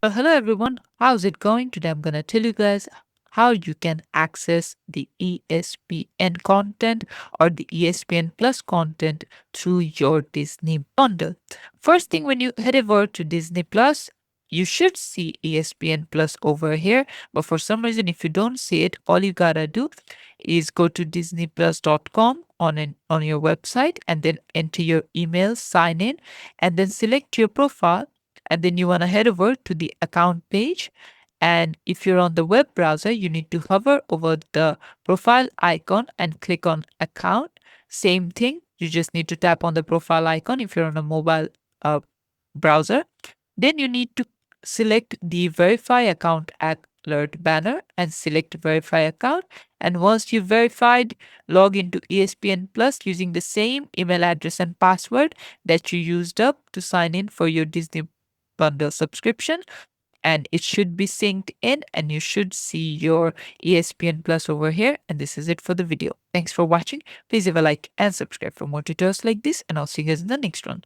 Hello everyone, how's it going? Today I'm gonna tell you guys how you can access the ESPN content or the ESPN Plus content through your Disney bundle. First thing, when you head over to Disney Plus, you should see ESPN Plus over here, but for some reason, if you don't see it, all you gotta do is go to disneyplus.com on your website and then enter your email, sign in, and then select your profile, and then you want to head over to the account page. And if you're on the web browser, you need to hover over the profile icon and click on account. Same thing, you just need to tap on the profile icon if you're on a mobile uh, browser. Then you need to select the verify account alert banner and select verify account. And once you've verified, log into ESPN Plus using the same email address and password that you used up to sign in for your Disney bundle subscription, and it should be synced in and you should see your ESPN Plus over here. And this is it for the video. Thanks for watching. Please leave a like and subscribe for more tutorials like this, and I'll see you guys in the next one.